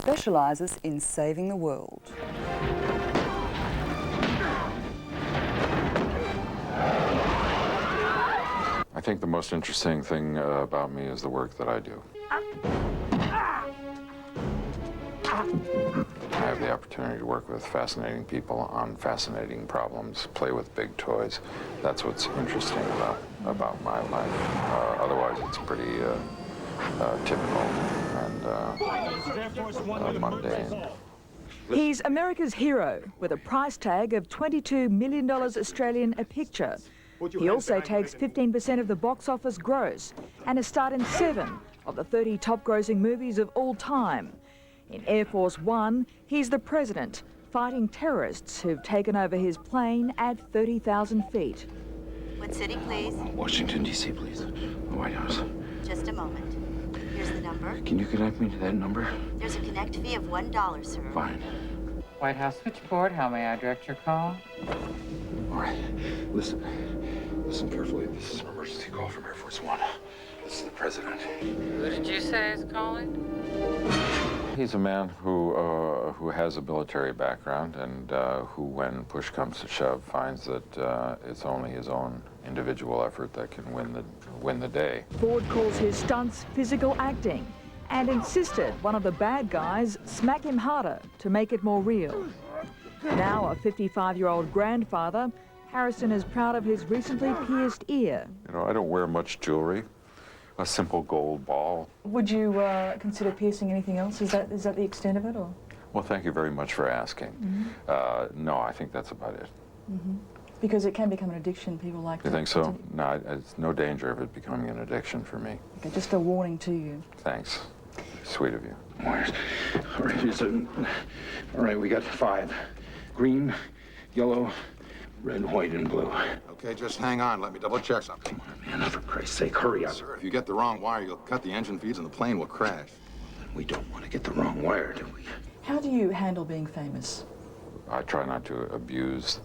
specialises in saving the world. I think the most interesting thing about me is the work that I do. I have the opportunity to work with fascinating people on fascinating problems, play with big toys. That's what's interesting about my life. Otherwise, it's pretty typical and mundane. He's America's hero with a price tag of $22 million Australian a picture. He also takes 15% of the box office gross and has starred in 7 of the 30 top grossing movies of all time. In Air Force One, he's the president, fighting terrorists who've taken over his plane at 30,000 feet. What city, please? Washington, D.C., please. The White House. Just a moment. Here's the number. Can you connect me to that number? There's a connect fee of $1, sir. Fine. White House switchboard, how may I direct your call? All right. Listen carefully. This is an emergency call from Air Force One. This is the president. Who did you say is calling? He's a man who has a military background and who, when push comes to shove, finds that it's only his own individual effort that can win the day. Ford calls his stunts physical acting and insisted one of the bad guys smack him harder to make it more real. Now a 55-year-old grandfather, Harrison is proud of his recently pierced ear. You know, I don't wear much jewelry. A simple gold ball. Would you consider piercing anything else? Is that the extent of it, or? Well, thank you very much for asking. No, I think that's about it. Because it can become an addiction. People like to. You think so? No, it's no danger of it becoming an addiction for me. Okay, just a warning to you. Thanks. Sweet of you. All right, we got 5. Green, yellow, red, white, and blue. Okay, just hang on. Let me double check something. Come on, man, for Christ's sake, hurry up. Sir, if you get the wrong wire, you'll cut the engine feeds and the plane will crash. We don't want to get the wrong wire, do we? How do you handle being famous? I try not to abuse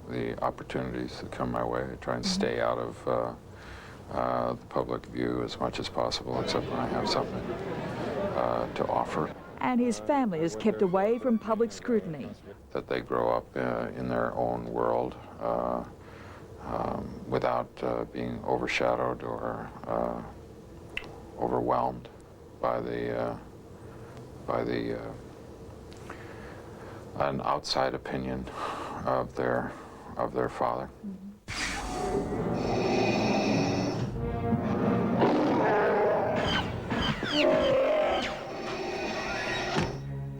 the opportunities that come my way. I try and stay out of the public view as much as possible, except when I have something to offer. And his family is kept away from public scrutiny. That they grow up in their own world without being overshadowed or overwhelmed by an outside opinion of their father.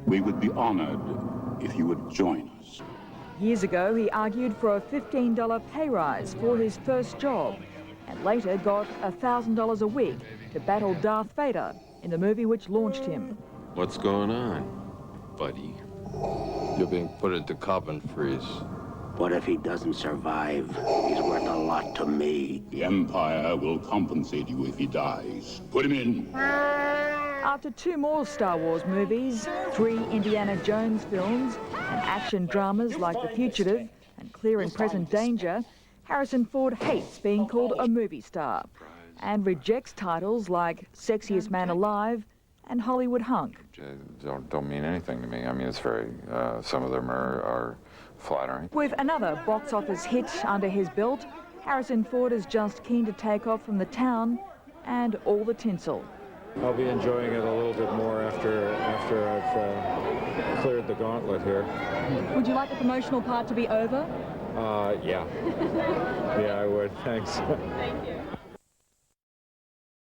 We would be honored if you would join us. Years ago, he argued for a $15 pay rise for his first job, and later got $1,000 a week to battle Darth Vader in the movie which launched him. What's going on, buddy? You're being put into carbon freeze. What if he doesn't survive? He's worth a lot to me. The Empire will compensate you if he dies. Put him in. After 2 more Star Wars movies, 3 Indiana Jones films, and action dramas like The Fugitive and Clear and Present Danger, Harrison Ford hates being called a movie star and rejects titles like Sexiest Man Alive and Hollywood Hunk. Don't mean anything to me. I mean, it's very, some of them are flattering. With another box office hit under his belt, Harrison Ford is just keen to take off from the town and all the tinsel. I'll be enjoying it a little bit more after I've cleared the gauntlet here. Would you like the promotional part to be over? Yeah. Yeah, I would. Thanks. Thank you.